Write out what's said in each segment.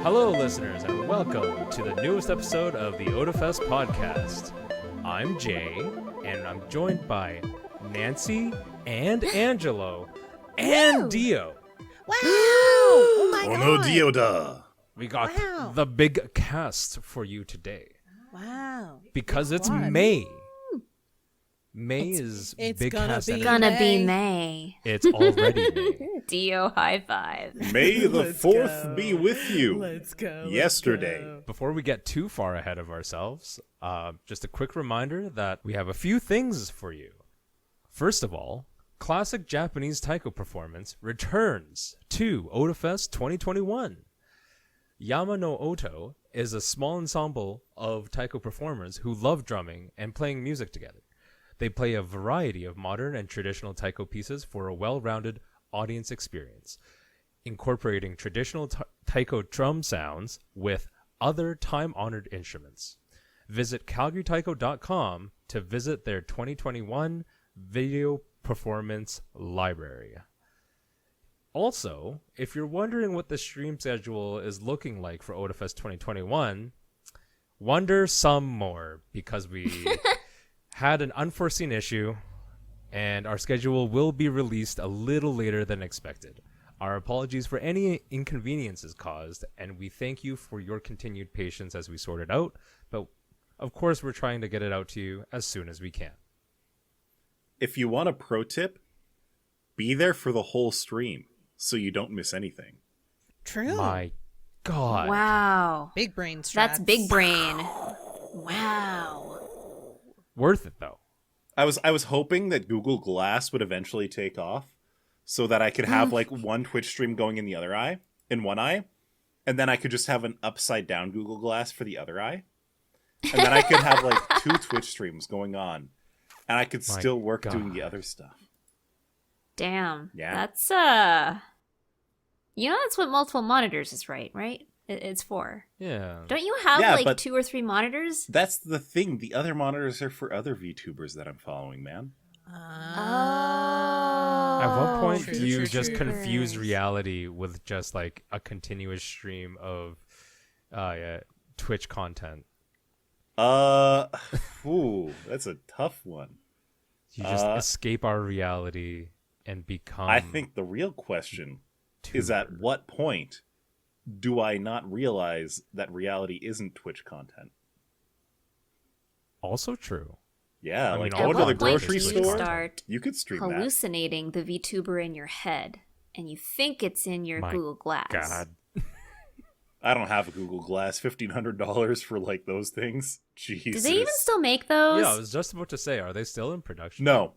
Hello, listeners, and welcome to the newest episode of the Otafest podcast. I'm Jay, and I'm joined by Nancy and Angelo and Dio. Wow! Oh my god! no Dio da! We got the big cast for you today. Wow! Because it's May. May is it's big gonna cast. be energy. Gonna be May. It's already May. Dio high five. May the 4th be with you. Let's go. Yesterday. Before we get too far ahead of ourselves, just a quick reminder that we have a few things for you. First of all, classic Japanese taiko performance returns to Otafest 2021. Yama no Oto is a small ensemble of taiko performers who love drumming and playing music together. They play a variety of modern and traditional taiko pieces for a well-rounded audience experience, incorporating traditional taiko drum sounds with other time-honored instruments. Visit calgarytaiko.com to visit their 2021 video performance library. Also, if you're wondering what the stream schedule is looking like for Otafest 2021, wonder some more, because we had an unforeseen issue and our schedule will be released a little later than expected. Our apologies for any inconveniences caused, and we thank you for your continued patience as we sort it out, but of course we're trying to get it out to you as soon as we can. If you want a pro tip, be there for the whole stream so you don't miss anything. True. My God. Wow. Big brain strats. That's big brain. Wow. Worth it, though. I was hoping that Google Glass would eventually take off so that I could have like one Twitch stream going in the other eye, in one eye, and then I could just have an upside down Google Glass for the other eye. And then I could have like two Twitch streams going on, and I could still work doing the other stuff. Damn. Yeah. That's that's what multiple monitors is, right? It's for. Yeah. Don't you have Yeah, like but 2 or 3 monitors? That's the thing. The other monitors are for other VTubers that I'm following, man. Oh. At what point True, do you true, just true. confuse reality with just like a continuous stream of Twitch content? Ooh, that's a tough one. You just escape our reality and become... I think the real question is, at what point do I not realize that reality isn't Twitch content? Also true. Yeah, I mean, like all go to the content is grocery Twitch store, start you could stream that. hallucinating the VTuber in your head, and you think it's in your My Google Glass. God. I don't have a Google Glass. $1,500 for like those things. Jesus. Do they even still make those? Yeah, I was just about to say, are they still in production? No.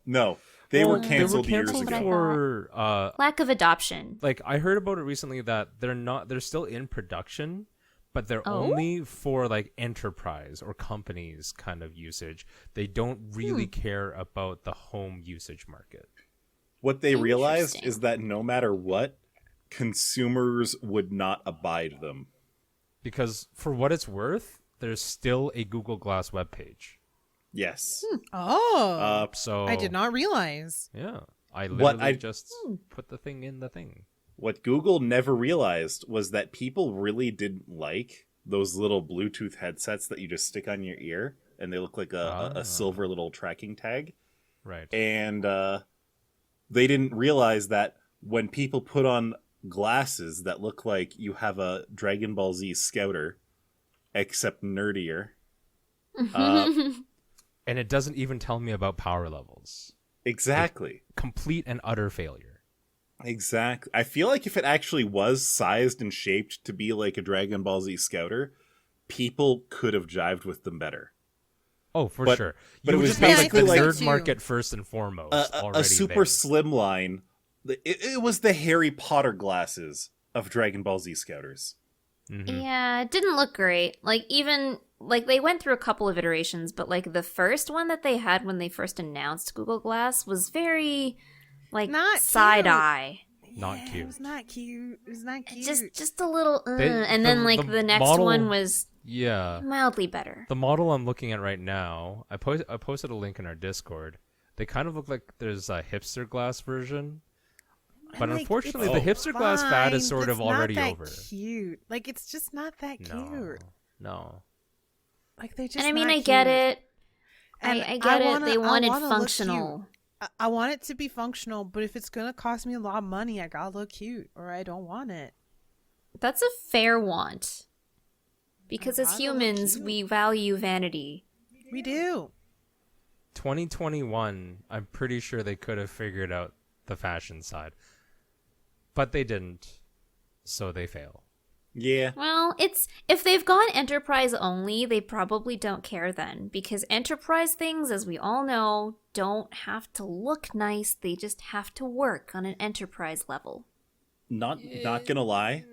They Well, were canceled years canceled ago. for Lack of adoption. like I heard about it recently that they're still in production, but they're only for like enterprise or companies kind of usage. They don't really care about the home usage market. What they realized Interesting. is that no matter what, consumers would not abide them. Because for what it's worth, there's still a Google Glass webpage. Yes. Oh. So I did not realize. Yeah, I What literally I- just put the thing in the thing. What Google never realized was that people really didn't like those little Bluetooth headsets that you just stick on your ear, and they look like a silver little tracking tag. Right. And they didn't realize that when people put on glasses that look like you have a Dragon Ball Z Scouter, except nerdier. And it doesn't even tell me about power levels. Exactly. Complete and utter failure. Exactly. I feel like if it actually was sized and shaped to be like a Dragon Ball Z Scouter, people could have jived with them better. Oh, for But- sure. but You it was just have, like the basically like- nerd market first and foremost. A already super there. slim line. It was the Harry Potter glasses of Dragon Ball Z Scouters. Mhm. Yeah, it didn't look great. Like, even, like, they went through a couple of iterations, but, like, the first one that they had when they first announced Google Glass was very, like, Not cute. side-eye. Not Yeah, cute. It was not cute. It was not cute. Just a little, They- and then, like, the next model- one was Yeah. mildly better. The model I'm looking at right now, I posted a link in our Discord. They kind of look like there's a hipster glass version. But And, unfortunately, it's the hipster glass fad is fine, sort but of it's not already that over. Cute. Like it's just not that No, cute. no. Like they're just. And I mean, not I get cute. it. And I get it. They wanted wanna look functional. cute. I want it to be functional, but if it's gonna cost me a lot of money, I gotta look cute, or I don't want it. That's a fair want. Because I as gotta look humans, cute. we value vanity. We do. 2021, I'm pretty sure they could have figured out the fashion side. But they didn't, so they fail. Yeah. Well, it's if they've gone enterprise only, they probably don't care then. Because enterprise things, as we all know, don't have to look nice. They just have to work on an enterprise level. Not gonna lie.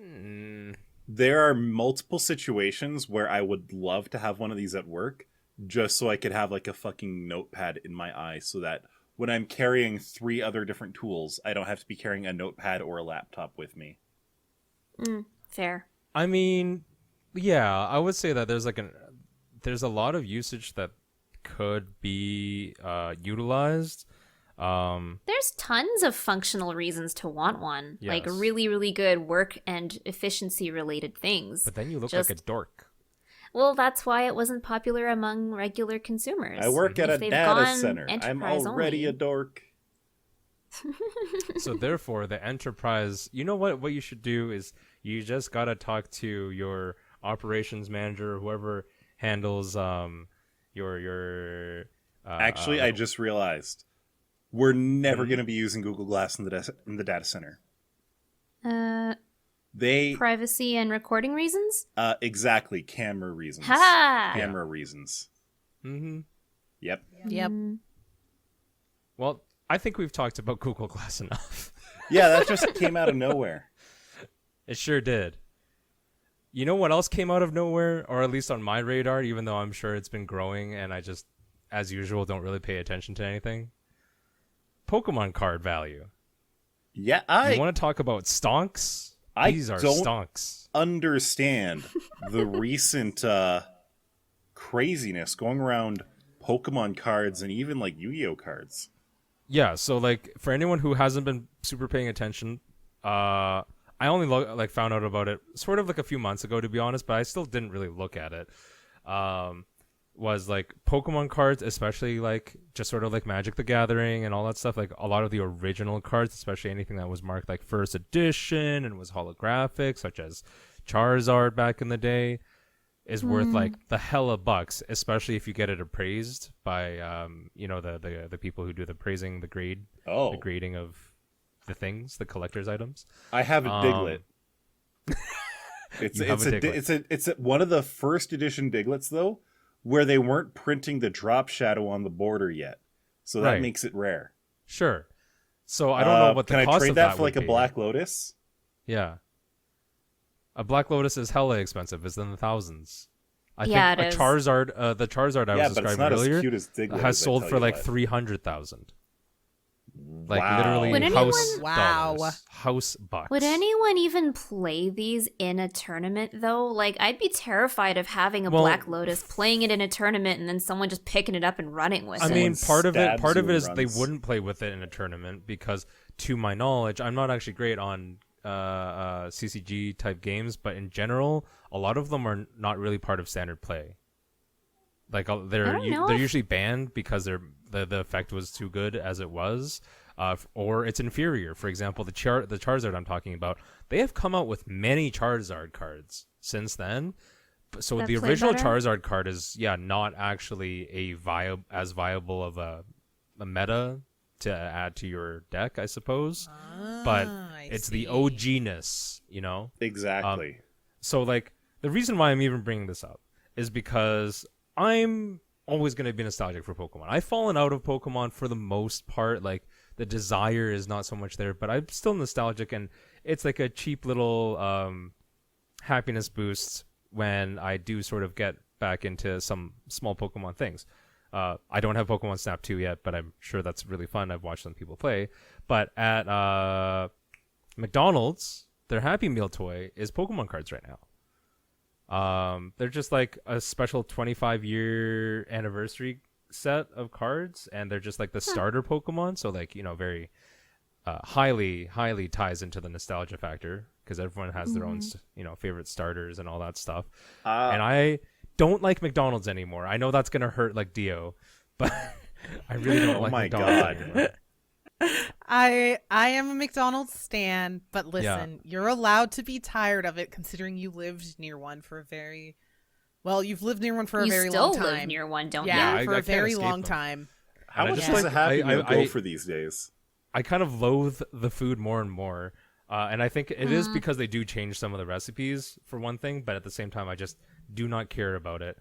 There are multiple situations where I would love to have one of these at work, just so I could have like a fucking notepad in my eye, so that when I'm carrying 3 other different tools, I don't have to be carrying a notepad or a laptop with me. Fair. I mean, yeah, I would say that there's a lot of usage that could be utilized. There's tons of functional reasons to want one. Like Yes. really, really good work and efficiency related things. But then you look Just- like a dork. Well, that's why it wasn't popular among regular consumers. I work at If a they've data gone center. I'm enterprise already a only. dork. So therefore, the enterprise, you know what you should do is you just got to talk to your operations manager or whoever handles your Actually, I just realized we're never going to be using Google Glass in the data center. They Privacy and recording reasons? exactly camera reasons. Ha! Camera reasons. Mm-hmm. Yep. Yep. Well, I think we've talked about Google Glass enough. Yeah, that just came out of nowhere. It sure did. You know what else came out of nowhere, or at least on my radar, even though I'm sure it's been growing and I just, as usual, don't really pay attention to anything? Pokemon card value. Yeah, You want to talk about stonks? I These are don't stonks. understand the recent craziness going around Pokemon cards and even like Yu-Gi-Oh cards. Yeah, so like for anyone who hasn't been super paying attention, I only found out about it sort of like a few months ago, to be honest, but I still didn't really look at it. Was like Pokemon cards, especially like just sort of like Magic the Gathering and all that stuff, like a lot of the original cards, especially anything that was marked like first edition and was holographic, such as Charizard back in the day, is worth like the hella bucks, especially if you get it appraised by the people who do the appraising, the grading of the things, the collector's items. I have a Diglett. It's one of the first edition Diglets though, where they weren't printing the drop shadow on the border yet, so that Right. makes it rare. Sure. So I don't know what the can cost I trade of that for would like a be. Black Lotus? Yeah. A Black Lotus is hella expensive. It's in the thousands. I Yeah, think it is. Charizard, the Charizard I was Yeah, but it's describing not earlier, as cute as Diglett. has as I sold tell for you like what. 300,000. Like Wow. literally Would house anyone- Wow. dollars, house bucks. Would anyone even play these in a tournament, though? Like, I'd be terrified of having a Well, Black Lotus, playing it in a tournament, and then someone just picking it up and running with I it. mean, part of stabs it you is and they runs. wouldn't play with it in a tournament because, to my knowledge, I'm not actually great on CCG type games, but in general, a lot of them are not really part of standard play. Like they're don't know they're if- usually banned because the effect was too good as it was, or it's inferior. For example, the Charizard I'm talking about, they have come out with many Charizard cards since then. So That the play original better? Charizard card is not actually as viable of a meta to add to your deck, I suppose. But I it's see. the OG-ness, Exactly. So, like, the reason why I'm even bringing this up is because I'm always going to be nostalgic for Pokemon. I've fallen out of Pokemon for the most part. Like, the desire is not so much there, but I'm still nostalgic, and it's like a cheap little happiness boost when I do sort of get back into some small Pokemon things. I don't have Pokemon Snap 2 yet, but I'm sure that's really fun. I've watched some people play. But at McDonald's, their Happy Meal toy is Pokemon cards right now. They're just like a special 25-year anniversary set of cards, and they're just like the starter Pokemon. So like, very highly ties into the nostalgia factor because everyone has their own favorite starters and all that stuff. And I don't like McDonald's anymore. I know that's gonna hurt like Dio, but I really don't like McDonald's anymore. I am a McDonald's stan, but listen, you're allowed to be tired of it considering you lived near one for a very you've lived near one for a very long time. You still live near one, don't you? Yeah, for I a very escape long them. time. How And I much just does a Happy Meal go I- for these days? I kind of loathe the food more and more. And I think it is because they do change some of the recipes for one thing, but at the same time, I just do not care about it.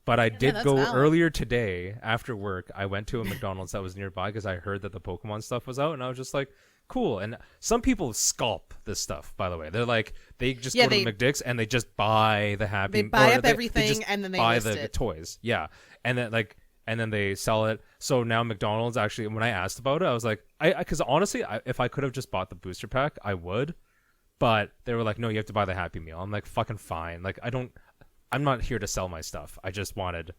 But I did that's go valid. earlier today after work. I went to a McDonald's that was nearby because I heard that the Pokemon stuff was out, and I was just like, cool. And some people scalp this stuff, by the way. They're like, they just go to McDick's and they just buy the Happy. They buy up they everything just and then they buy list the it. toys. Yeah, and then they sell it. So now McDonald's actually, when I asked about it, I was like, because honestly, if I could have just bought the booster pack, I would. But they were like, no, you have to buy the Happy Meal. I'm like, fucking fine. Like, I'm not here to sell my stuff. I just wanted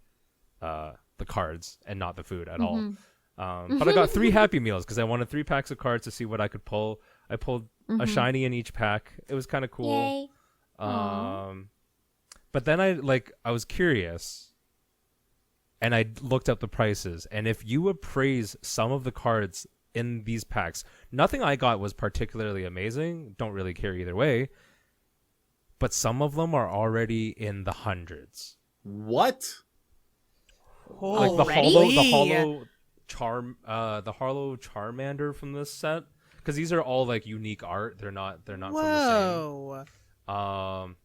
the cards and not the food at all. But I got 3 Happy Meals because I wanted 3 packs of cards to see what I could pull. I pulled a shiny in each pack. It was kind of cool. Yay. But then I was curious and I looked up the prices. And if you appraise some of the cards in these packs, nothing I got was particularly amazing. Don't really care either way. But some of them are already in the hundreds. What? Like the Already? hollow Charmander from this set, because these are all like unique art. They're not from the same.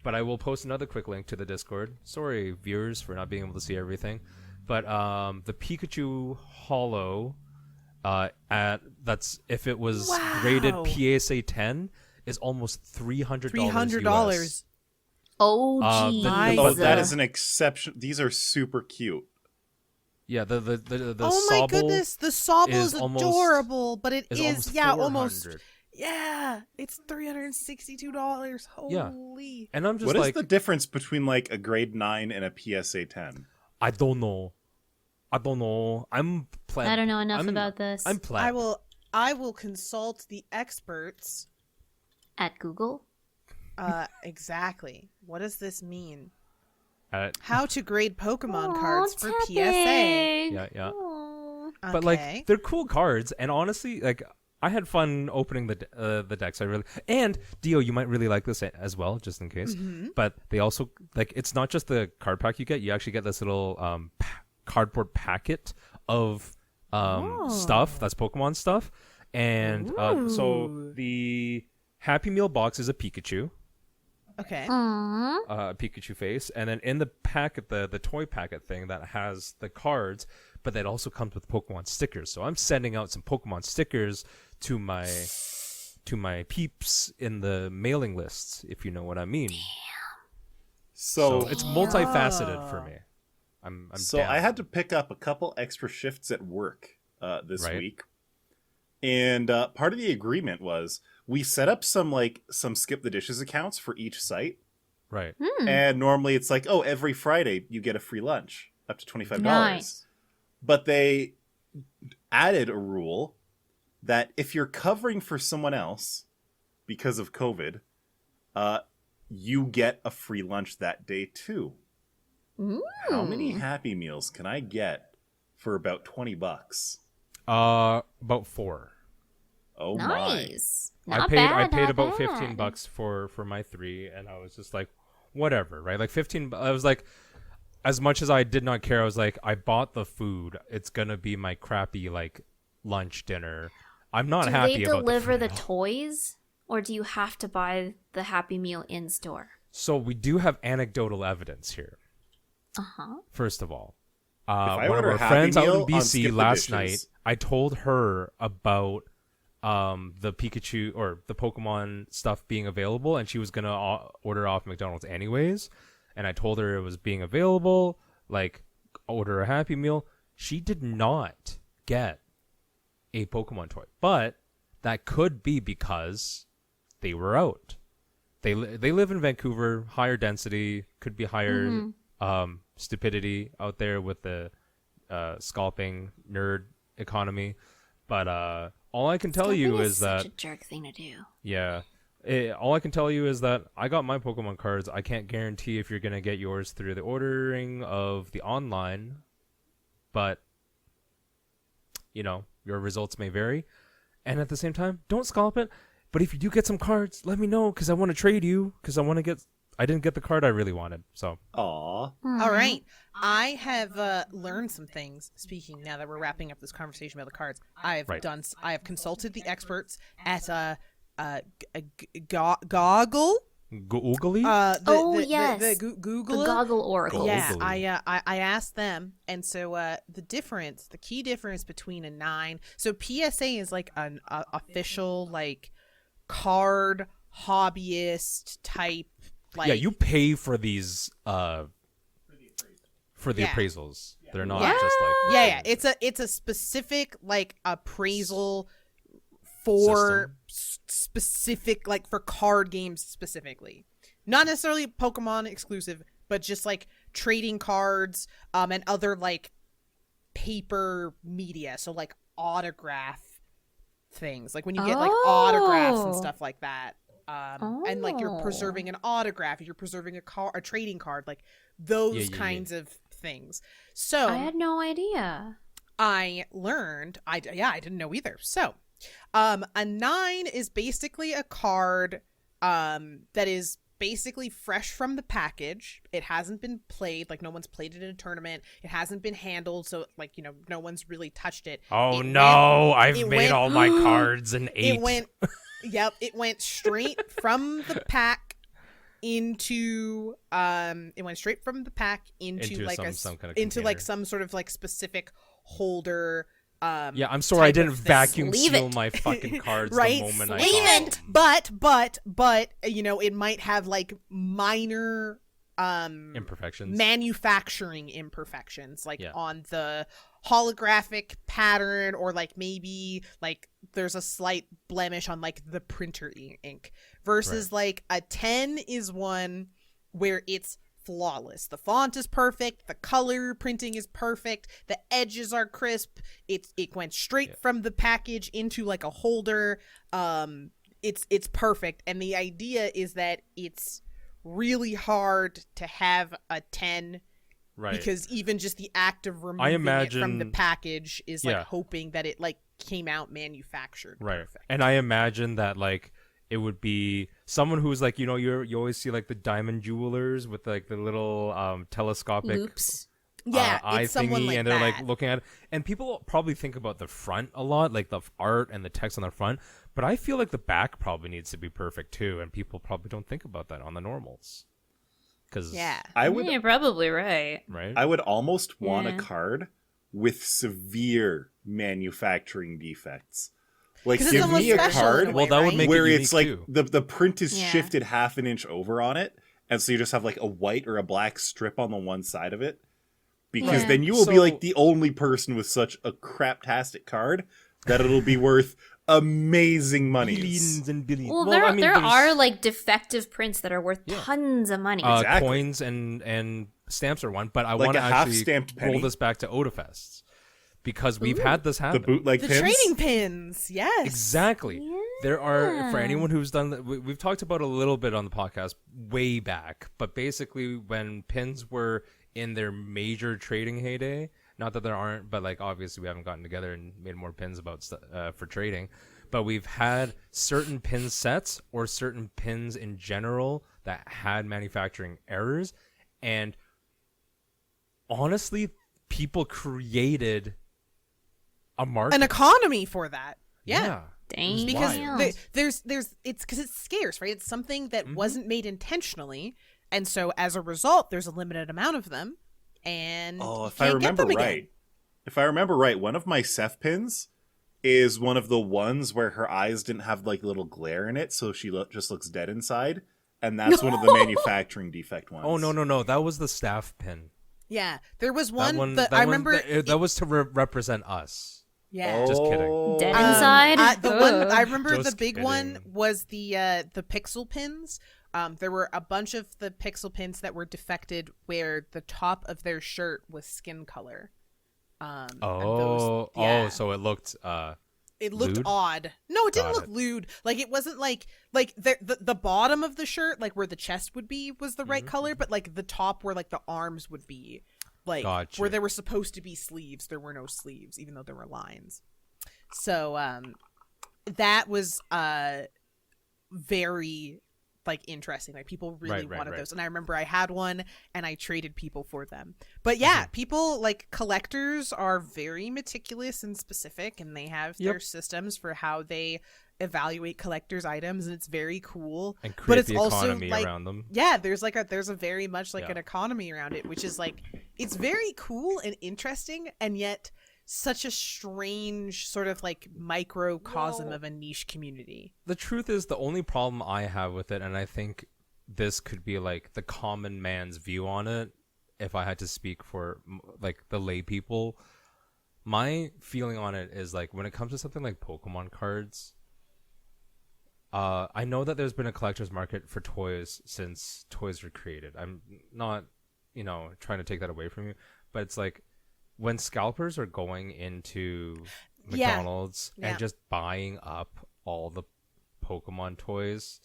But I will post another quick link to the Discord. Sorry, viewers, for not being able to see everything. But the Pikachu Hollow, if it was rated PSA 10, is almost $300. $300. Oh, geez. That is an exception. These are super cute. Yeah, the Oh my Sobble goodness, the Sobble is almost- adorable, but it is almost. 400. Yeah, it's $362. Holy. And I'm just What is like, the difference between like a grade 9 and a PSA 10? I don't know. I'm pleb. I don't know enough about this. I'm pleb. I will consult the experts. At Google? Exactly. What does this mean? Uh, How to grade Pokemon cards for tapping. PSA. yeah. Aw. But Okay. like they're cool cards, and honestly, like I had fun opening the decks. And Dio, you might really like this as well, just in case. But they also like it's not just the card pack you get; you actually get this little cardboard packet of stuff that's Pokemon stuff, and so the Happy Meal box is a Pikachu. Okay. Aw. Pikachu face, and then in the packet, the toy packet thing that has the cards, but that also comes with Pokemon stickers. So I'm sending out some Pokemon stickers to my peeps in the mailing lists, if you know what I mean. So it's multifaceted for me. I'm So down. I had to pick up a couple extra shifts at work this week. And part of the agreement was we set up some Skip the Dishes accounts for each site. Right. And normally it's like, oh, every Friday you get a free lunch up to $25. Nice. But they added a rule that if you're covering for someone else because of COVID, you get a free lunch that day too. Ooh. How many Happy Meals can I get for about $20? About 4. Oh Nice. I Not paid bad, not about bad. $15 for my 3, and I was just like, whatever, right? Like 15. I was like, as much as I did not care, I was like, I bought the food. It's gonna be my crappy like lunch dinner. I'm not Do happy they about deliver the the food. toys, or do you have to buy the Happy Meal in store? So we do have anecdotal evidence here. First of all, I one of order our Happy friends out Meal in on BC Skip the last Dishes. night, I told her about the Pikachu or the Pokemon stuff being available, and she was gonna order off McDonald's anyways. And I told her it was being available, like order a Happy Meal. She did not get a Pokemon toy, but that could be because they were out. They live in Vancouver, higher density, could be higher stupidity out there with the scalping nerd economy. But all I can tell you is such that a jerk thing to do. yeah. All I can tell you is that I got my Pokemon cards. I can't guarantee if you're going to get yours through the ordering of the online, but, you know, your results may vary. And at the same time, don't scalp it. But if you do get some cards, let me know, because I want to trade you, because I didn't get the card I really wanted, so. Aw. All right. I have learned some things. Speaking now that we're wrapping up this conversation about the cards, I have consulted the experts at Goggle. Googly? The Google. The Goggle Oracle. Yeah, I asked them, and so the key difference between a 9. So PSA is like an official like card hobbyist type. Like, yeah, you pay for these for the appraisals. They're not just like It's a specific like appraisal for specific, like for card games specifically, not necessarily Pokemon exclusive, but just like trading cards and other like paper media, so like autograph things, like when you get like autographs and stuff like that, and like you're preserving an autograph, you're preserving a trading card, like those kinds of things. So I had no idea. I learned I didn't know either. So a 9 is basically a card that is basically fresh from the package. It hasn't been played, like no one's played it in a tournament. It hasn't been handled, so like, you know, no one's really touched it. Oh no, I've made all my cards and ate. It went straight from the pack into some sort of like specific holder. I'm sorry I didn't vacuum seal my fucking cards right? the moment I got them. But you know, it might have like minor imperfections, manufacturing imperfections, like on the holographic pattern, or like maybe like there's a slight blemish on like the printer ink, versus like a 10 is one where it's flawless. The font is perfect, the color printing is perfect, the edges are crisp, it went straight from the package into like a holder. It's perfect, and the idea is that it's really hard to have a 10, because even just the act of removing it from the package is like hoping that it like came out manufactured perfect. And I imagine that like it would be someone who's like, you know, you always see like the diamond jewelers with like the little telescopic loops. eye it's thingy, like and they're that. like looking at it. And people probably think about the front a lot, like the art and the text on the front. But I feel like the back probably needs to be perfect too, and people probably don't think about that on the normals. Because you're probably right. Right? I would almost want a card with severe manufacturing defects. Like, give me a card well, that would make where it it's like too. the print is shifted half an inch over on it, and so you just have like a white or a black strip on the one side of it. Because then you will be like the only person with such a craptastic card that it'll be worth amazing money. Billions and billions. Well, there are like defective prints that are worth tons of money. Exactly. Coins and stamps are one, but I Like want to a actually half-stamped penny. roll this back to Otafest, because we've had this The happen. bootleg The pins. trading pins, yes. Exactly. Yeah. There are, for anyone who's done, we've talked about a little bit on the podcast way back, but basically when pins were in their major trading heyday, not that there aren't, but like obviously we haven't gotten together and made more pins about for trading, but we've had certain pin sets or certain pins in general that had manufacturing errors, and honestly, people created a market, An economy for that. Yeah. Dang. Because Wild. there's it's because it's scarce, right? It's something that wasn't made intentionally, and so as a result, there's a limited amount of them. And if I remember right, one of my Seth pins is one of the ones where her eyes didn't have like little glare in it, so she just looks dead inside, and that's one of the manufacturing defect ones. Oh no, that was the staff pin. Yeah, there was one that I remember. that was to represent us. Yeah, Just kidding. Dead inside. The one I remember, Just the big one kidding. was the pixel pins. There were a bunch of the pixel pins that were defected where the top of their shirt was skin color. So it looked It looked Lewd? odd. No, it didn't Got look lewd. Like, it wasn't like the bottom of the shirt, like where the chest would be, was the right color, but like the top where like the arms would be, like Gotcha. where there were supposed to be sleeves, there were no sleeves, even though there were lines. So that was very like interesting. Like, people really wanted those, and I remember I had one and I traded people for them. But yeah, people, like, collectors are very meticulous and specific, and they have their systems for how they evaluate collectors' items, and it's very cool. And create but it's the also economy like, around them. Yeah, there's a very much like an economy around it, which is like, it's very cool and interesting, and yet such a strange sort of like microcosm of a niche community. The truth is, the only problem I have with it, and I think this could be like the common man's view on it, if I had to speak for like the lay people, my feeling on it is like, when it comes to something like Pokemon cards, I know that there's been a collector's market for toys since toys were created. I'm not, trying to take that away from you, but it's like, when scalpers are going into McDonald's and just buying up all the Pokemon toys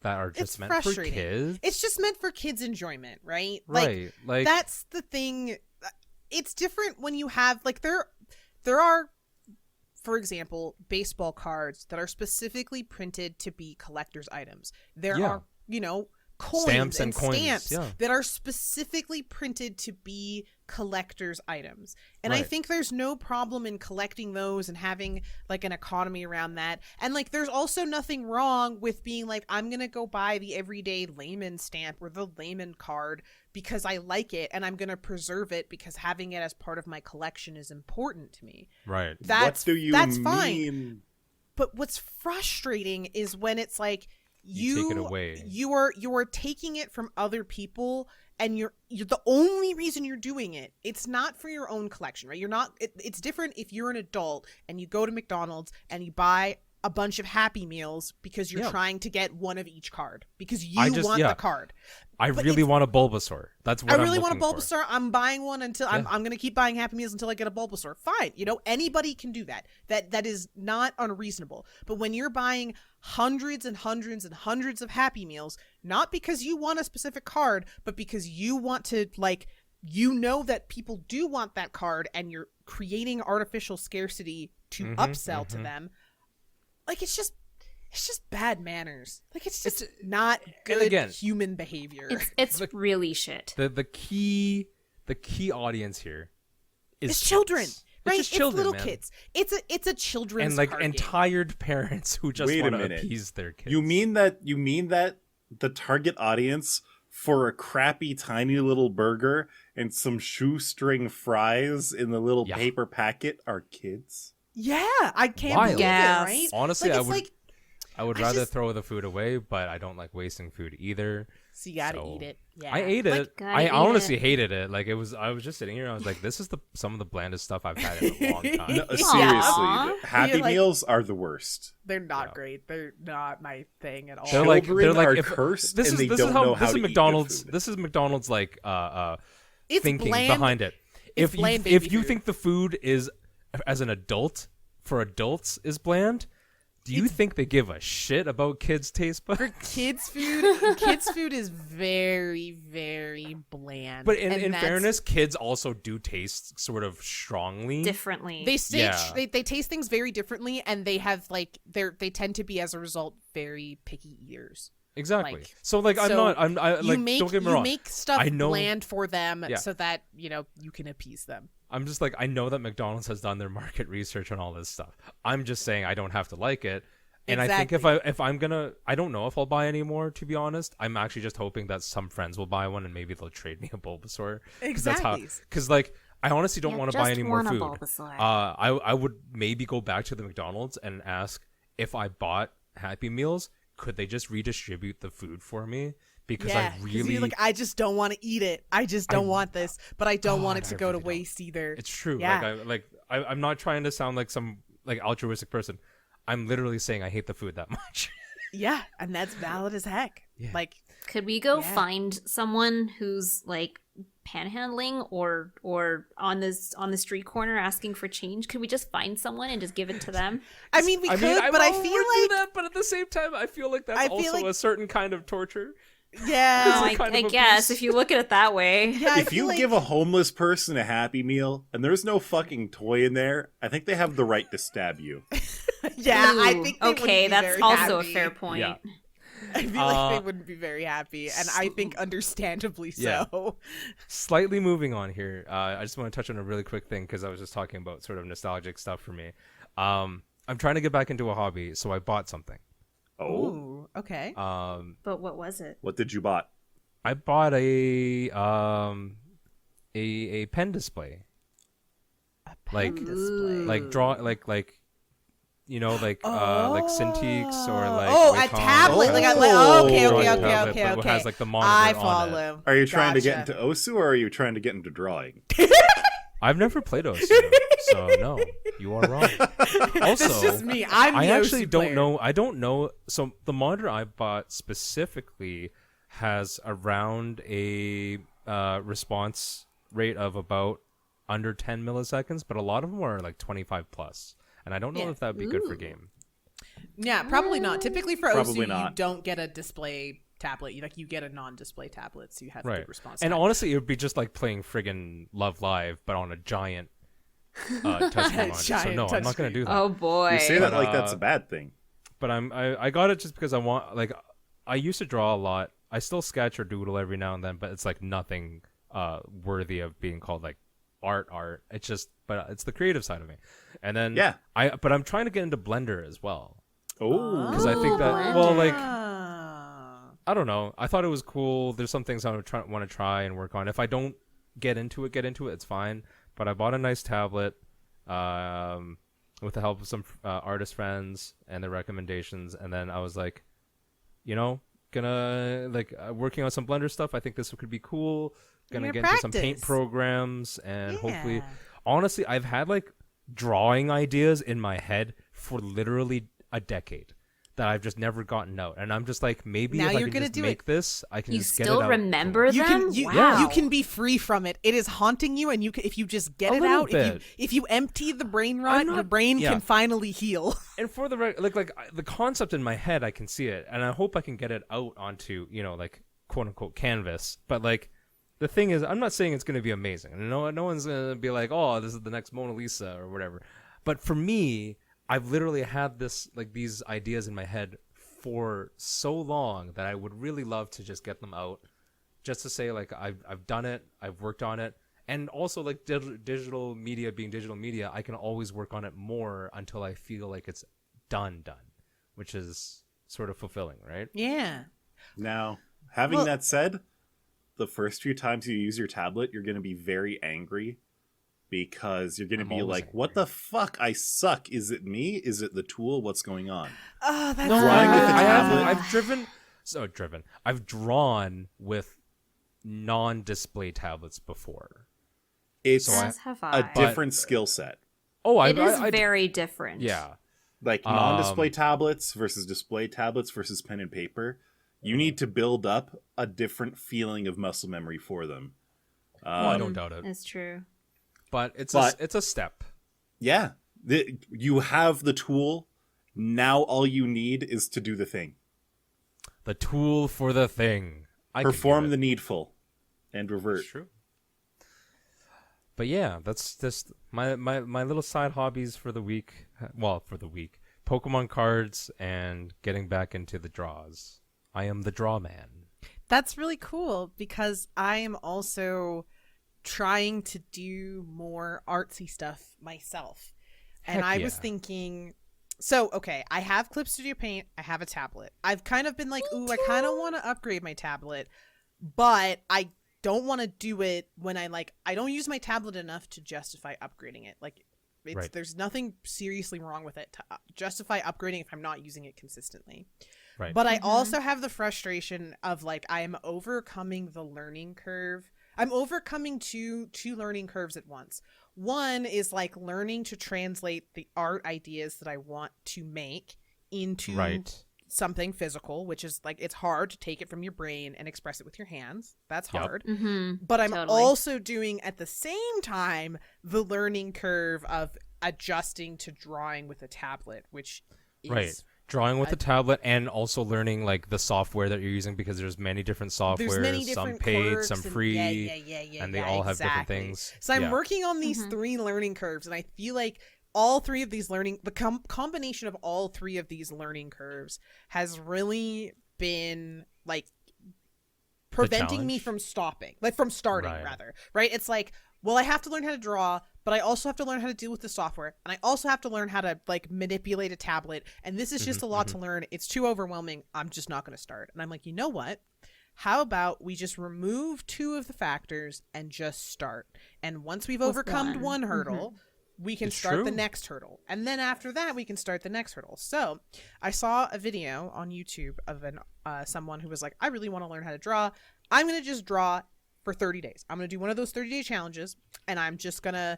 that are just meant for kids. It's just meant for kids' enjoyment, right? Right. Like, that's the thing. It's different when you have, like, there are, for example, baseball cards that are specifically printed to be collector's items. There are, coins stamps and coins, stamps that are specifically printed to be collector's items. And I Right. think there's no problem in collecting those and having like an economy around that. And like, there's also nothing wrong with being like, I'm going to go buy the everyday layman stamp or the layman card because I like it, and I'm going to preserve it because having it as part of my collection is important to me. right. That's mean? fine. But what's frustrating is when it's like, You take it away. You are taking it from other people, and you're the only reason you're doing it. It's not for your own collection, right? You're not. It's different if you're an adult and you go to McDonald's and you buy a bunch of Happy Meals because you're trying to get one of each card because you want the card. I really want a Bulbasaur. That's what I really want a looking for. Bulbasaur. I'm buying one until I'm going to keep buying Happy Meals until I get a Bulbasaur. Fine. Anybody can do that. That is not unreasonable. But when you're buying hundreds and hundreds and hundreds of Happy Meals, not because you want a specific card, but because you want to, like, that people do want that card, and you're creating artificial scarcity to upsell to them. Like, it's just bad manners. Like, it's just not good human behavior. It's really shit. The key audience here is it's children. Kids. Right? It's just children, little man. kids. It's a children's and like card game. tired parents who just Wait a want to minute. appease their kids. You mean that the target audience for a crappy tiny little burger and some shoestring fries in the little paper packet are kids? Yeah, I can't Wild. believe Yes. it, right? Honestly, Like, I would rather throw the food away, but I don't like wasting food either. so you gotta eat it. Yeah. I ate it. gotta I eat honestly it. hated it. Like, I was just sitting here and I was like, this is some of the blandest stuff I've had in a long time. No, Aw. seriously, Happy You're like- Meals are the worst. They're not great. They're not my thing at all. They're like are if, cursed this and is they this don't is how know how this is to eat good McDonald's. food. This is McDonald's like It's thinking bland. behind it. It's If bland you baby food. think the food is, as an adult, for adults is bland, do you think they give a shit about kids' taste buds? For kids' food is very, very bland. But And in that's- fairness, kids also do taste sort of strongly. Differently. they taste things very differently, and they have like they tend to be, as a result, very picky eaters. Exactly. Like, so like I'm so not. I'm I, You like. make Don't get me you wrong. make stuff I know- bland for them Yeah. so that you can appease them. I'm just like, I know that McDonald's has done their market research on all this stuff. I'm just saying I don't have to like it. And I think if I'm gonna, I don't know if I'll buy any more, to be honest. I'm actually just hoping that some friends will buy one and maybe they'll trade me a Bulbasaur. Exactly. Because like, I honestly don't want to buy any more food. Bulbasaur. I would maybe go back to the McDonald's and ask, if I bought Happy Meals, could they just redistribute the food for me? Because Yeah, I really, you're like, I just don't want to eat it. I just don't want this, but I don't want it God, to I go to really don't. waste either. it's true. Yeah. I'm not trying to sound like some like altruistic person. I'm literally saying I hate the food that much. Yeah, and that's valid as heck. Yeah. Like, Could we go Yeah. find someone who's like panhandling or on the street corner asking for change? Could we just find someone and just give it to them? I mean, we could, but I feel do like that, but at the same time, I feel like that's also a certain kind of torture. Yeah, I guess if you look at it that way. Yeah, if you give a homeless person a Happy Meal and there's no fucking toy in there, I think they have the right to stab you. Yeah, Ooh, I think they okay, be that's very also happy. a fair point. Yeah. I feel like they wouldn't be very happy, and I think understandably so. Yeah. Slightly moving on here, I just want to touch on a really quick thing because I was just talking about sort of nostalgic stuff for me. I'm trying to get back into a hobby, so I bought something. Oh, Ooh, okay. But what was it? what did you bought? I bought a pen display. Pen display. Like draw like you know, like Cintiqs or like a Wacom tablet. or Like, drawing okay. tablet, but it has like the monitor I on it. follow. Are you trying to get Gotcha. into Osu or are you trying to get into drawing? I've never played Osu, so no, you are wrong. Also, That's just me. I'm the I actually OC don't player. know. I don't know. So the monitor I bought specifically has around a response rate of about under 10 milliseconds, but a lot of them are like 25 plus, and I don't know if that would be good for game. Yeah, probably not. Typically for Probably OSU, not. you don't get a display tablet. You get a non-display tablet, so you have a Right. good response And time. honestly, it would be just like playing friggin' Love Live, but on a giant touchscreen monitor. So Giant no, I'm not gonna touchscreen. do that. Oh boy. You say that But, like that's a bad thing. But I got it just because I want, like, I used to draw a lot. I still sketch or doodle every now and then, but it's like nothing worthy of being called like art. It's just, but it's the creative side of me. And then Yeah. but I'm trying to get into Blender as well Oh, because I think that Blender. well, like, Ah. I don't know. I thought it was cool. There's some things I want to try and work on. If I don't get into it, it's fine. But I bought a nice tablet with the help of some artist friends and their recommendations. And then I was like, gonna working on some Blender stuff. I think this could be cool. Gonna get into some paint practice. programs and Yeah. hopefully, honestly, I've had like drawing ideas in my head for literally a decade that I've just never gotten out. And I'm just like, maybe Now if I you're can gonna just do make it. this, I can You just get it still out. remember You them? can Wow. you can be free from it. It is haunting you, and if you just get A it little out, bit. if you empty the brain rot, not- your brain yeah. can finally heal. And for the the concept in my head, I can see it, and I hope I can get it out onto like quote unquote canvas. But like the thing is, I'm not saying it's going to be amazing. No one's going to be like, oh, this is the next Mona Lisa or whatever. But for me, I've literally had these ideas in my head for so long that I would really love to just get them out, just to say like I've done it, I've worked on it. And also, like, digital media being digital media, I can always work on it more until I feel like it's done, which is sort of fulfilling, right? Yeah. now, having Well- that said, the first few times you use your tablet, you're going to be very angry because you're going to I'm be always like, what the fuck? I suck. Is it me? Is it the tool? What's going on? Oh, that's Drawing with a tablet. I've drawn with non-display tablets before. It's So As have I. a different skill set. Oh, It is very different. yeah. Like non-display tablets versus display tablets versus pen and paper. You need to build up a different feeling of muscle memory for them. I don't doubt it, It's true. but it's But- a step. Yeah. You have the tool. Now all you need is to do the thing. The tool for the thing. I can Perform do the it. needful and revert. It's true. But yeah, that's just my little side hobbies for the week. Well, for the week. Pokemon cards and getting back into the draws. I am the draw man. That's really cool because I am also trying to do more artsy stuff myself. And Heck I was yeah. thinking, so, okay, I have Clip Studio Paint, I have a tablet. I've kind of been like, ooh, I kind of want to upgrade my tablet, but I don't want to do it when I don't use my tablet enough to justify upgrading it. Like, Right. there's nothing seriously wrong with it to justify upgrading if I'm not using it consistently. Right. But I also have the frustration of like I am overcoming the learning curve. I'm overcoming two learning curves at once. One is like learning to translate the art ideas that I want to make into Right. something physical, which is like it's hard to take it from your brain and express it with your hands. That's hard. But I'm also doing at the same time the learning curve of adjusting to drawing with a tablet, which is drawing with a tablet, and also learning like the software that you're using, because there's many different softwares, some paid, some free, and they all have different things. So I'm working on these 3 learning curves, and I feel like all 3 of these the combination of all 3 of these learning curves has really been like preventing me from starting rather, right? It's like, well, I have to learn how to draw, but I also have to learn how to deal with the software, and I also have to learn how to like manipulate a tablet, and this is just a lot to learn. It's too overwhelming. I'm just not going to start. And I'm like, you know what? How about we just remove 2 of the factors and just start? And once we've overcome one hurdle, we can start the next hurdle. And then after that, we can start the next hurdle. So I saw a video on YouTube of someone who was like, I really want to learn how to draw. I'm going to just draw for 30 days. I'm going to do one of those 30-day challenges, and I'm just going to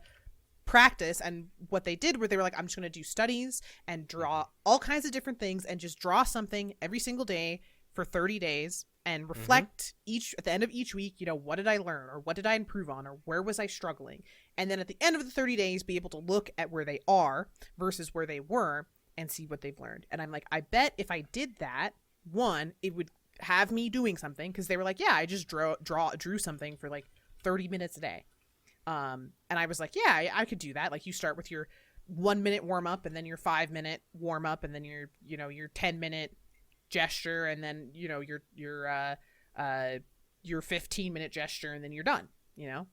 practice. And what they did were they were like, I'm just going to do studies and draw all kinds of different things and just draw something every single day for 30 days and reflect at the end of each week, you know, what did I learn, or what did I improve on, or where was I struggling? And then at the end of the 30 days, be able to look at where they are versus where they were and see what they've learned. And I'm like, I bet if I did that, one, it would have me doing something, because they were like, yeah, I just drew something for like 30 minutes a day. And I was like, yeah, I could do that. Like, you start with your 1 minute warm up, and then your 5 minute warm up, and then your 10-minute gesture, and then your 15-minute gesture, and then you're done, you know.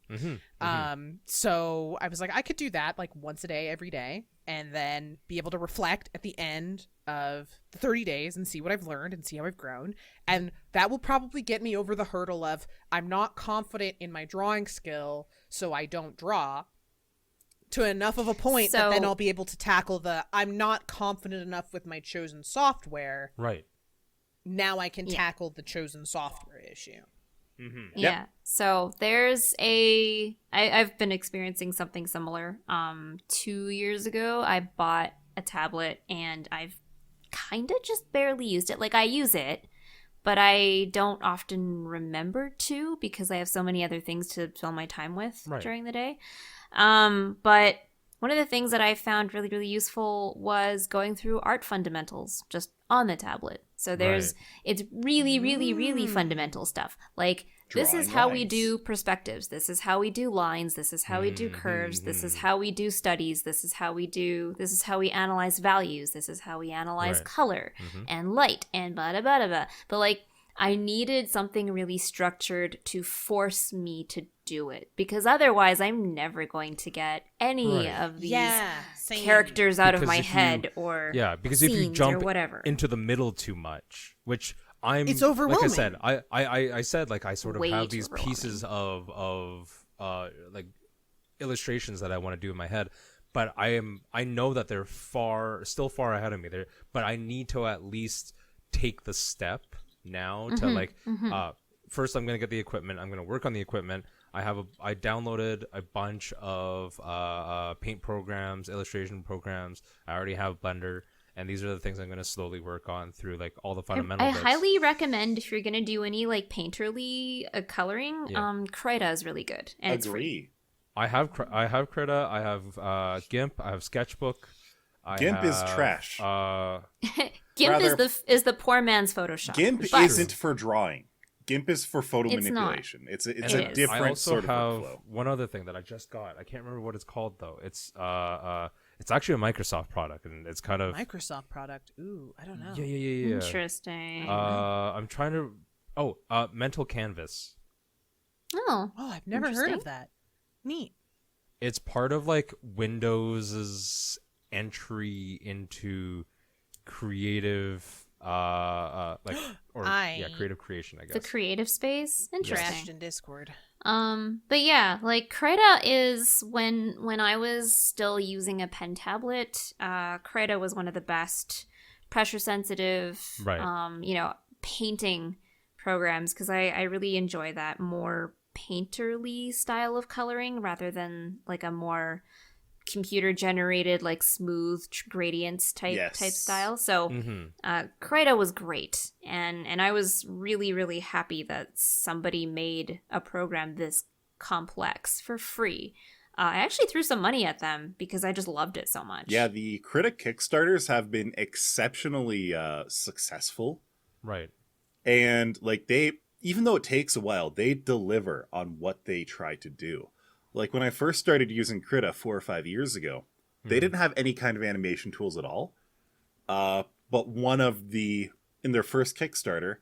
So I was like, I could do that like once a day, every day, and then be able to reflect at the end of the 30 days and see what I've learned and see how I've grown. And that will probably get me over the hurdle of I'm not confident in my drawing skill, so I don't draw, to enough of a point that then I'll be able to tackle I'm not confident enough with my chosen software. Right. Now I can tackle the chosen software issue. Yeah. So there's I've been experiencing something similar. 2 years ago, I bought a tablet, and I've kind of just barely used it. Like, I use it, but I don't often remember to, because I have so many other things to fill my time with during the day. But one of the things that I found really, really useful was going through art fundamentals just on the tablet. So it's really, really, really fundamental stuff. Like, this is how we do perspectives. This is how we do lines. This is how we do curves. This is how we do studies. This is how we analyze values. This is how we analyze color and light and blah, blah, blah, blah. But like, I needed something really structured to force me to do it, because otherwise I'm never going to get any of these characters out of my head because if you jump into the middle too much, which it's overwhelming. Like I said, I said like I sort of have these pieces of like illustrations that I want to do in my head, but I know that they're still far ahead of me there, but I need to at least take the step now to first I'm gonna get the equipment. I'm gonna work on the equipment. I downloaded a bunch of paint programs, illustration programs. I already have Blender, and these are the things I'm gonna slowly work on through like all the fundamental I highly recommend, if you're gonna do any like painterly coloring, Krita is really good. And it's free. I have Krita. I have GIMP. I have Sketchbook. GIMP is trash. GIMP is the poor man's Photoshop. GIMP isn't for drawing. GIMP is for photo manipulation. It's a different sort of workflow. I also have one other thing that I just got. I can't remember what it's called though. It's actually a Microsoft product, and it's kind of Microsoft product. Ooh, I don't know. Yeah. Interesting. I'm trying to. Mental Canvas. Oh, I've never heard of that. Neat. It's part of like Windows's entry into creative creative creation, I guess. The creative space. Interesting. Trashed in Discord. But yeah, like Krita is when I was still using a pen tablet, Krita was one of the best pressure sensitive painting programs, because I really enjoy that more painterly style of coloring rather than like a more computer generated like smooth gradients type style. So Mm-hmm. Krita was great, and I was really happy that somebody made a program this complex for free. I actually threw some money at them because I just loved it so much. Yeah, the Critic Kickstarters have been exceptionally successful. Right. And like even though it takes a while, they deliver on what they try to do. Like when I first started using Krita 4 or 5 years ago, they didn't have any kind of animation tools at all. But in their first Kickstarter,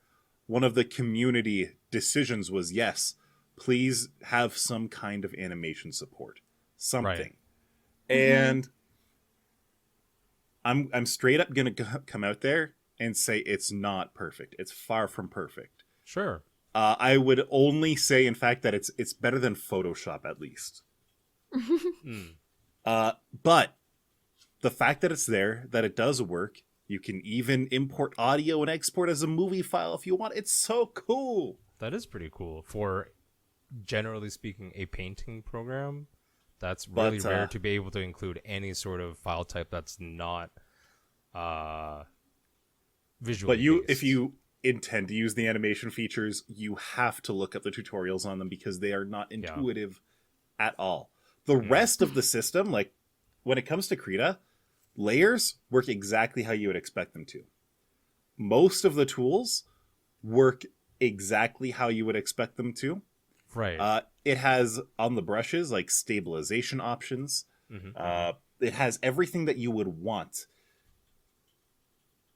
one of the community decisions was, yes, please have some kind of animation support. Something. Right. And I'm straight up going to come out there and say it's not perfect. It's far from perfect. Sure. I would only say, in fact, that it's better than Photoshop, at least. But the fact that it's there, that it does work, you can even import audio and export as a movie file if you want. It's so cool. That is pretty cool. For, generally speaking, a painting program, that's really rare to be able to include any sort of file type that's not visually based. If you intend to use the animation features, you have to look up the tutorials on them because they are not intuitive at all. The rest of the system, like when it comes to Krita, layers work exactly how you would expect them to. Most of the tools work exactly how you would expect them to. Right. It has on the brushes like stabilization options. It has everything that you would want.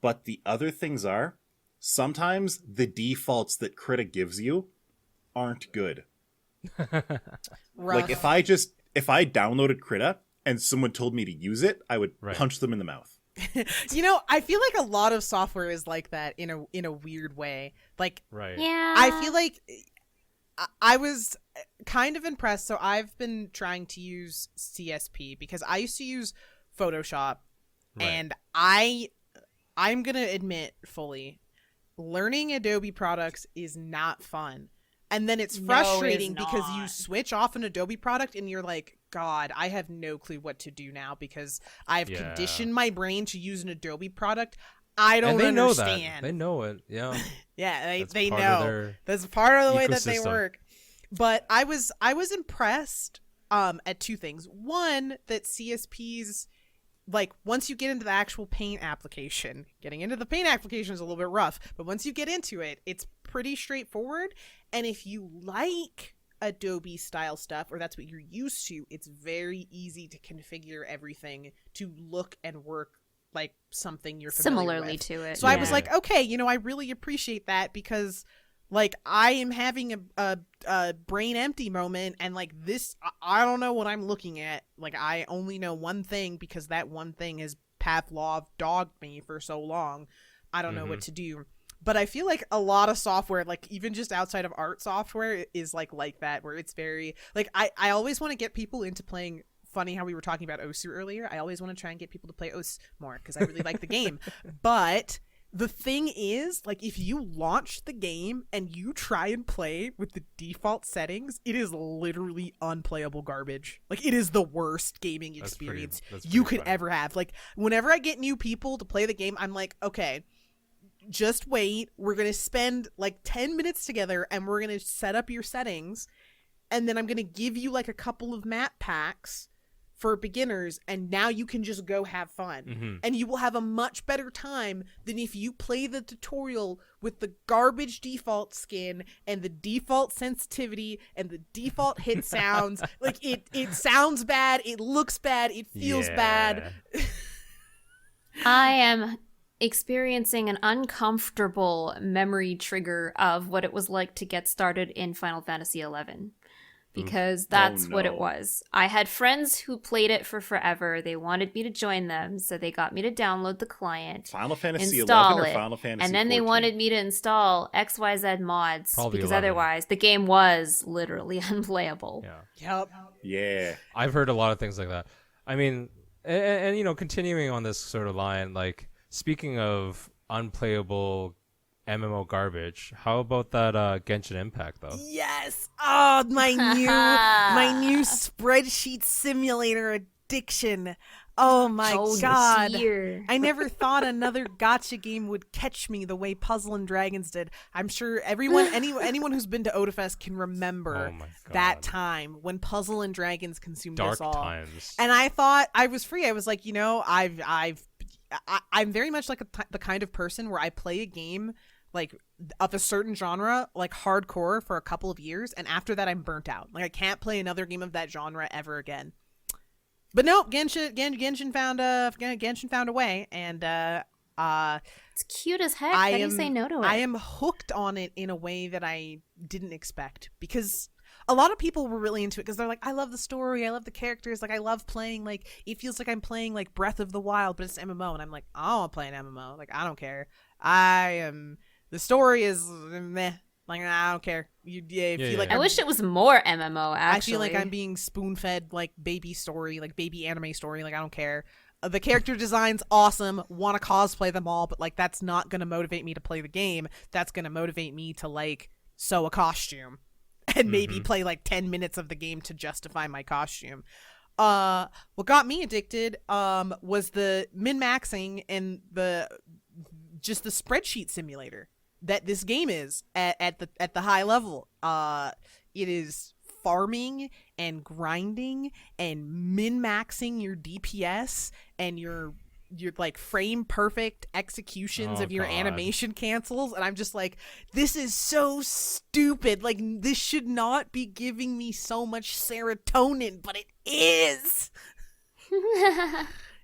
But the other things are, sometimes the defaults that Krita gives you aren't good. Like if I downloaded Krita and someone told me to use it, I would punch them in the mouth. You know, I feel like a lot of software is like that in a weird way. Like, yeah, I feel like I was kind of impressed. So I've been trying to use CSP because I used to use Photoshop, and I'm gonna admit fully, learning Adobe products is not fun. And then it's frustrating because you switch off an Adobe product and you're like, God, I have no clue what to do now because I've conditioned my brain to use an Adobe product. I don't understand. They know it. Yeah. Yeah, they know. That's part of the way that they work. But I was impressed at two things. One, that CSPs, like, once you get into the actual paint application, getting into the paint application is a little bit rough, but once you get into it, it's pretty straightforward. And if you like Adobe style stuff, or that's what you're used to, it's very easy to configure everything to look and work like something you're familiar similarly with. to it. So I was like, okay, you know, I really appreciate that because like I am having a brain empty moment, and like this, I don't know what I'm looking at. Like I only know one thing because that one thing has Pavlov dogged me for so long. I don't know what to do. But I feel like a lot of software, like even just outside of art software, is like that, where it's very like I always want to get people into playing. Funny how we were talking about Osu earlier. I always want to try and get people to play Os more because I really like the game. But the thing is, like, if you launch the game and you try and play with the default settings, it is literally unplayable garbage. Like, it is the worst gaming experience you could ever have. Like, whenever I get new people to play the game, I'm like, okay, just wait. We're going to spend like 10 minutes together and we're going to set up your settings. And then I'm going to give you like a couple of map packs for beginners, and now you can just go have fun. And you will have a much better time than if you play the tutorial with the garbage default skin and the default sensitivity and the default hit sounds. Like it sounds bad, it looks bad, it feels bad. I am experiencing an uncomfortable memory trigger of what it was like to get started in Final Fantasy XI. Because that's what it was. I had friends who played it for forever. They wanted me to join them, so they got me to download the client, Final Fantasy install 11 or it, Final Fantasy and then 14? they wanted me to install XYZ mods Probably because 11. otherwise the game was literally unplayable. Yep. Yeah. I've heard a lot of things like that. I mean, and you know, continuing on this sort of line, like speaking of unplayable MMO garbage, how about that Genshin Impact though? Yes. Oh, my new spreadsheet simulator addiction. Oh my god. Dear. I never thought another gacha game would catch me the way Puzzle and Dragons did. I'm sure anyone who's been to Otafest can remember that time when Puzzle and Dragons consumed us all. Dark times. And I thought I was free. I was like, I'm very much like the kind of person where I play a game like of a certain genre, like hardcore, for a couple of years, and after that I'm burnt out. Like I can't play another game of that genre ever again. But no, Genshin found a way, and it's cute as heck. How do you say no to it? I am hooked on it in a way that I didn't expect, because a lot of people were really into it because they're like, I love the story, I love the characters, like I love playing, like it feels like I'm playing like Breath of the Wild, but it's an MMO, and I'm like, I don't want to play an MMO, like I don't care. The story is meh. Like, I don't care. I wish it was more MMO, actually. I feel like I'm being spoon-fed, like, baby story, like, baby anime story. Like, I don't care. The character design's awesome. Want to cosplay them all, but, like, that's not going to motivate me to play the game. That's going to motivate me to, like, sew a costume. And maybe play, like, 10 minutes of the game to justify my costume. What got me addicted was the min-maxing and the spreadsheet simulator that this game is at the high level. It is farming and grinding and min-maxing your DPS and your like frame perfect executions of your animation cancels, and I'm just like, this is so stupid. Like, this should not be giving me so much serotonin, but it is.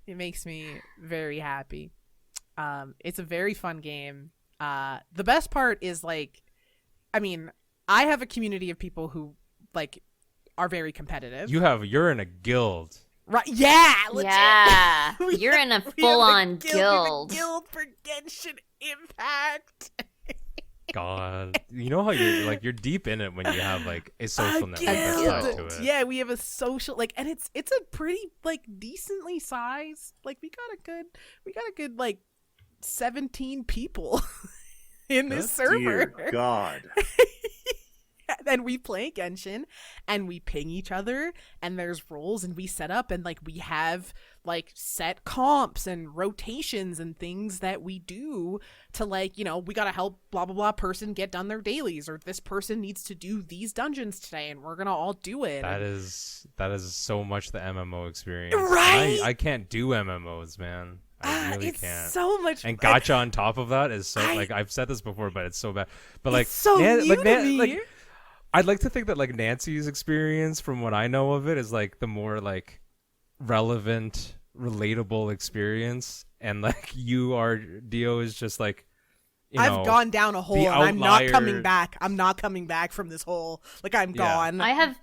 It makes me very happy. It's a very fun game. The best part is, like, I mean, I have a community of people who, like, are very competitive. You're in a guild. Right? Yeah, legit. Yeah, you're in a full-on guild. We have a guild for Genshin Impact. God, you know how you're deep in it when you have like a social network tied to it. Yeah, we have a social, like, and it's a pretty, like, decently sized, like, we got a good like 17 people in this server. Dear God. And we play Genshin and we ping each other, and there's roles, and we set up, and like we have like set comps and rotations and things that we do to, like, you know, we gotta help blah blah blah person get done their dailies, or this person needs to do these dungeons today, and we're gonna all do it. That is so much the MMO experience. Right? I can't do MMOs, man. I really can't. So much, and gacha on top of that is so like, I've said this before, but it's so bad. But like, it's so new to me. Like, I'd like to think that like Nancy's experience, from what I know of it, is like the more like relevant, relatable experience, and like Dio is just like, I've gone down a hole and I'm not coming back. I'm not coming back from this hole. Like, I'm gone. I have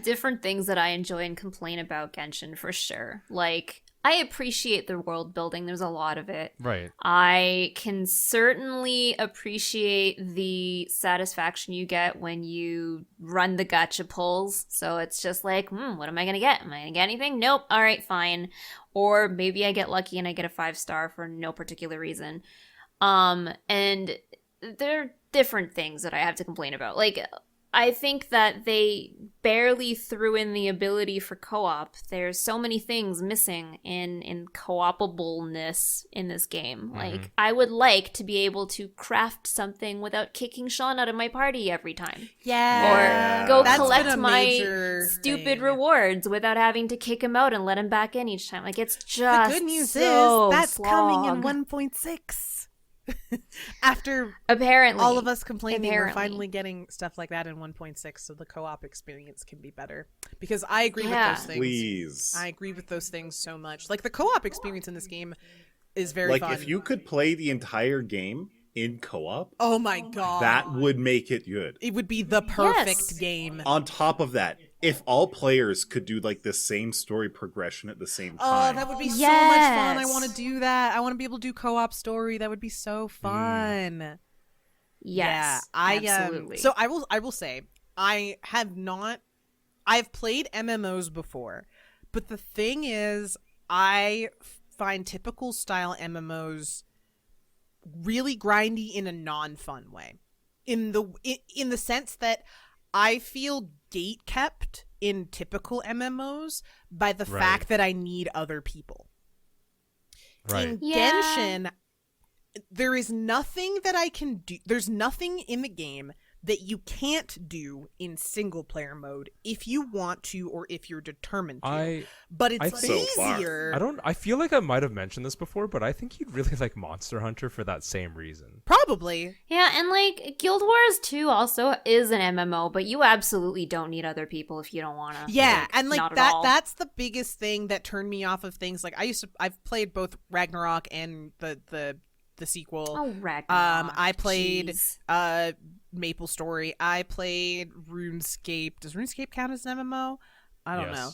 different things that I enjoy and complain about Genshin for sure. Like, I appreciate the world building. There's a lot of it. Right. I can certainly appreciate the satisfaction you get when you run the gacha pulls. So it's just like, what am I going to get? Am I going to get anything? Nope. All right, fine. Or maybe I get lucky and I get a 5-star for no particular reason. And there are different things that I have to complain about. Like, I think that they barely threw in the ability for co-op. There's so many things missing in co-opableness in this game. Like, I would like to be able to craft something without kicking Sean out of my party every time. Yeah. Or go collect my stupid rewards without having to kick him out and let him back in each time. Like, it's just the good news so is that's slog. coming in 1.6. After apparently all of us complaining, we're finally getting stuff like that in 1.6, so the co-op experience can be better. Because I agree with those things. Please. I agree with those things so much. Like, the co-op experience in this game is very fun. Like, if you could play the entire game in co-op, oh my god, that would make it good. It would be the perfect game. On top of that, if all players could do like the same story progression at the same time. Oh, that would be so much fun. I want to do that. I want to be able to do co-op story. That would be so fun. Yes, absolutely. So I will say, I've played MMOs before, but the thing is, I find typical style MMOs really grindy in a non-fun way. In the sense that I feel gate kept in typical MMOs by the Right. fact that I need other people. Right. In Yeah. Genshin, there is nothing that I can do. There's nothing in the game that you can't do in single player mode if you want to or if you're determined to. But it's think- So far. easier. I feel like I might have mentioned this before, but I think you'd really like Monster Hunter for that same reason. Probably. Yeah, and like Guild Wars 2 also is an MMO, but you absolutely don't need other people if you don't want to. Yeah, and like not at that all. that's the biggest thing that turned me off of things. Like I've played both Ragnarok and the sequel. Oh, Ragnarok. I played Jeez. Maple Story. I played RuneScape. Does RuneScape count as an MMO? I don't Yes. know.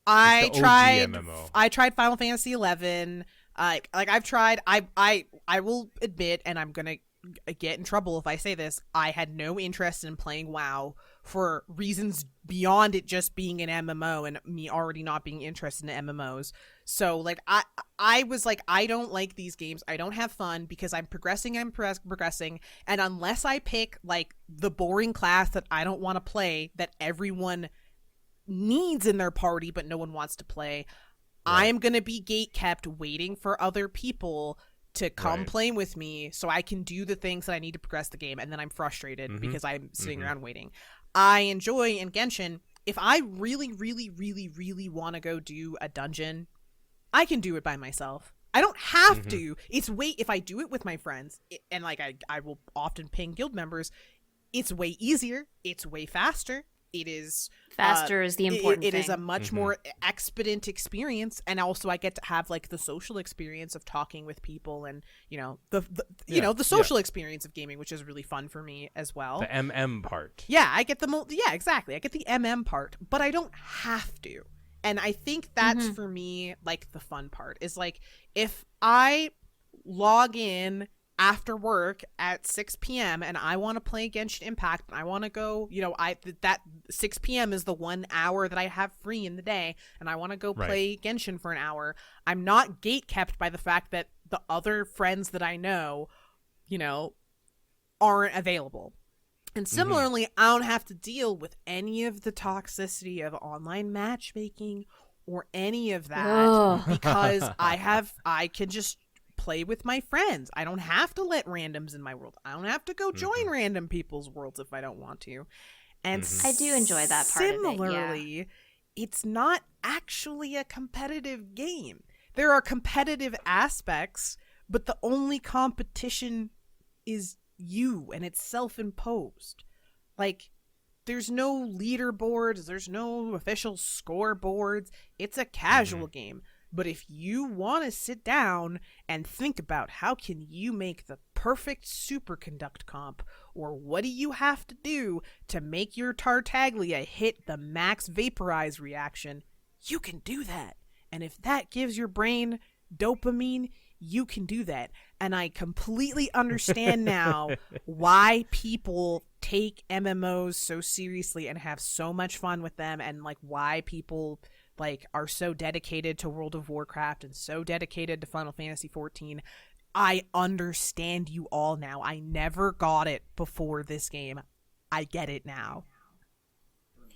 I It's the OG tried MMO. I tried Final Fantasy 11. Like I've tried I will admit, and I'm going to get in trouble if I say this, I had no interest in playing WoW for reasons beyond it just being an MMO and me already not being interested in MMOs. So like I was like, I don't like these games. I don't have fun because I'm progressing, and unless I pick like the boring class that I don't want to play that everyone needs in their party but no one wants to play, Right. I'm going to be gatekept waiting for other people to come Right. play with me so I can do the things that I need to progress the game, and then I'm frustrated Mhm. because I'm sitting Mhm. around waiting. I enjoy in Genshin, if I really, really, really, really want to go do a dungeon, I can do it by myself. I don't have Mhm. to. If I do it with my friends, and like I will often ping guild members, it's way easier, it's way faster. It is Faster is the important it thing. is a much Mhm. more expedient experience, and also I get to have like the social experience of talking with people, and you know the Yeah, the social experience of gaming, which is really fun for me as well. The MM part. Yeah, I get yeah, exactly. I get the MM part, but I don't have to. And I think that's Mhm. for me like the fun part is like if I log in after work at 6 p.m. and I want to play Genshin Impact and I want to go, that 6 p.m. is the 1 hour that I have free in the day and I want to go Right. play Genshin for an hour, I'm not gatekept by the fact that the other friends that I know, aren't available. And similarly, I don't have to deal with any of the toxicity of online matchmaking or any of that Ugh. because I can just play with my friends. I don't have to let randoms in my world. I don't have to go join random people's worlds if I don't want to. And I do enjoy that part of it, yeah. similarly, it's not actually a competitive game. There are competitive aspects, but the only competition is you, and it's self-imposed. Like, there's no leaderboards, there's no official scoreboards. It's a casual game. But if you want to sit down and think about how can you make the perfect superconduct comp, or what do you have to do to make your Tartaglia hit the max vaporize reaction, you can do that. And if that gives your brain dopamine, you can do that. And I completely understand now why people take MMOs so seriously and have so much fun with them, and like why people like are so dedicated to World of Warcraft and so dedicated to Final Fantasy 14. I understand you all now. I never got it before this game. I get it now.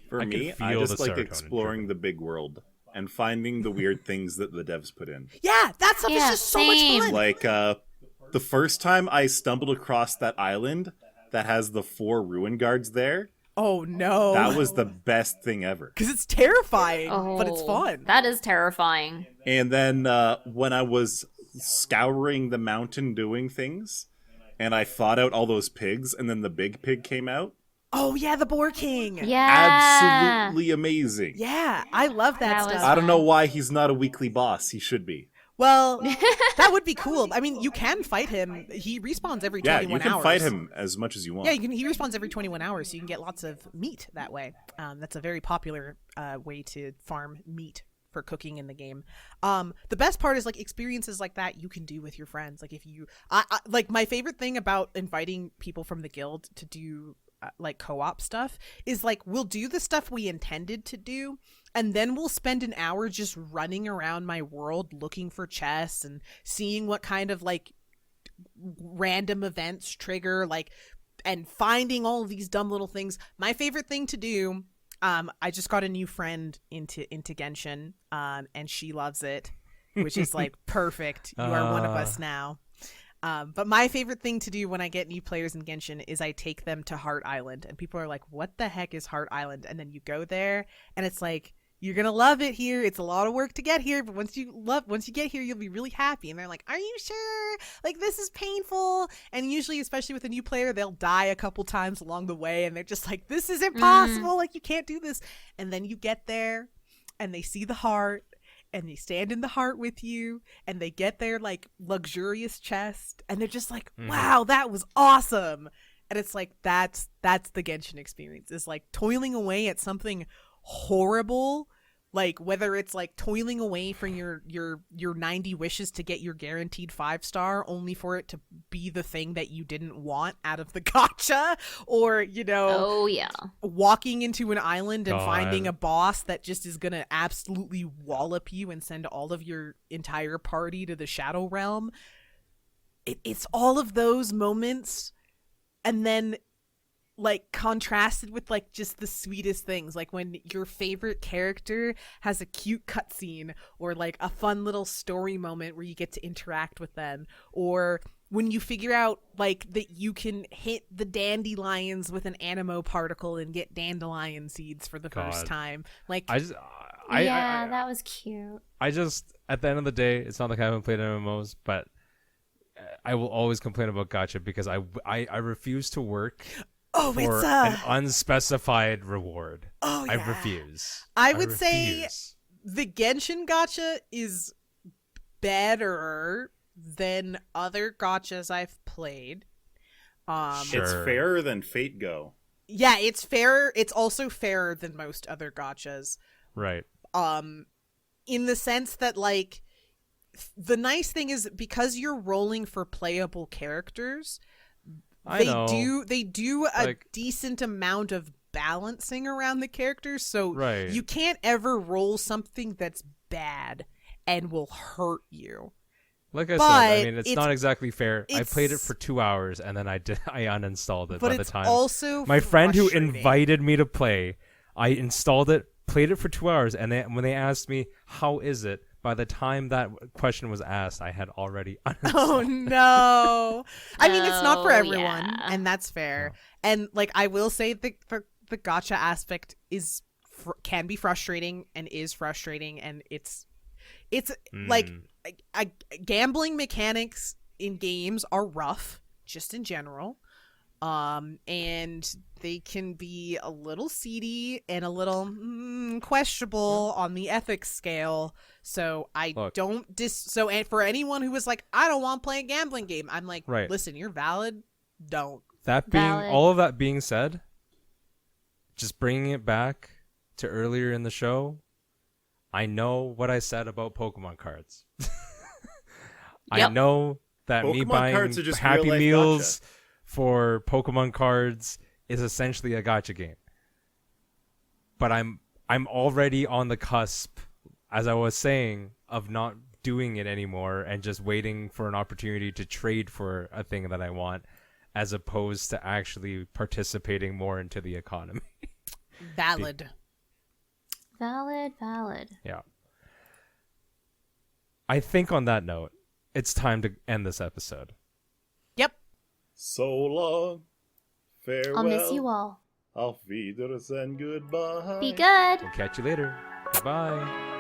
For I can me, I feel just the like serotonin exploring dripping. the big world and finding the weird things that the devs put in. Yeah, that stuff Yeah, is just so much same. fun. Like the first time I stumbled across that island that has the 4 ruin guards there, Oh no. that was the best thing ever. because it's terrifying, but it's Oh, fun. That is terrifying. And then when I was scouring the mountain doing things, and I fought out all those pigs, and then the big pig came out, Oh yeah, the Boar King. Yeah. absolutely amazing. Yeah, I love that, That was stuff. I don't know why he's not a weekly boss. He should be. Well, that would be cool. I mean, you can fight him. He respawns every 21 Yeah, hours. you can fight him as much as you want. Yeah, he respawns every 21 hours, so you can get lots of meat that way. That's a very popular way to farm meat for cooking in the game. The best part is like experiences like that you can do with your friends. Like if you, like my favorite thing about inviting people from the guild to do like co-op stuff is like we'll do the stuff we intended to do, and then we'll spend an hour just running around my world looking for chests and seeing what kind of like random events trigger like and finding all of these dumb little things. My favorite thing to do, I just got a new friend into Genshin, and she loves it, which is like perfect. You are one of us now. But my favorite thing to do when I get new players in Genshin is I take them to Heart Island, and people are like, what the heck is Heart Island? And then you go there and it's like, you're going to love it here. It's a lot of work to get here, but once you get here, you'll be really happy. And they're like, are you sure? Like, this is painful. And usually, especially with a new player, they'll die a couple times along the way. And they're just like, this is impossible. Like, you can't do this. And then you get there and they see the heart and they stand in the heart with you and they get their like luxurious chest. And they're just like, wow, that was awesome. And it's like, that's the Genshin experience, is like toiling away at something horrible, like whether it's like toiling away from your 90 wishes to get your guaranteed 5-star only for it to be the thing that you didn't want out of the gacha, or walking into an island and finding a boss that just is gonna absolutely wallop you and send all of your entire party to the Shadow Realm. It's all of those moments, and then like contrasted with like just the sweetest things, like when your favorite character has a cute cutscene or like a fun little story moment where you get to interact with them, or when you figure out like that you can hit the dandelions with an anemo particle and get dandelion seeds for the first time. Like that was cute. I just, at the end of the day, it's not like I haven't played MMOs, but I will always complain about gacha because I refuse to work for an unspecified reward. I refuse. I would say the Genshin gacha is better than other gachas I've played. It's fairer than Fate Go. Yeah, it's fair. It's also fairer than most other gachas. Right. In the sense that like the nice thing is because you're rolling for playable characters, they do a decent amount of balancing around the characters, so you can't ever roll something that's bad and will hurt you. Like I said, I mean, it's not exactly fair. I played it for 2 hours and then I uninstalled it by the time. Also my friend who invited me to play, I installed it, played it for 2 hours, and when they asked me how is it, by the time that question was asked, I had already uninstalled. Oh no! I mean, it's not for everyone, and that's fair. No. And like, I will say the gacha aspect can be frustrating and is frustrating, and it's like gambling mechanics in games are rough, just in general. And they can be a little seedy and a little questionable on the ethics scale. So and for anyone who was like, I don't want to play a gambling game, I'm like, listen, you're valid. Don't. All of that being said, just bringing it back to earlier in the show, I know what I said about Pokemon cards. I know that Pokemon me buying Happy Meals for Pokemon cards is essentially a gacha game. But I'm already on the cusp, as I was saying, of not doing it anymore and just waiting for an opportunity to trade for a thing that I want, as opposed to actually participating more into the economy. Valid. Valid. Yeah. I think on that note, it's time to end this episode. Yep. So long. Farewell. I'll miss you all. Auf Wiedersehen, goodbye. Be good. We'll catch you later. Goodbye.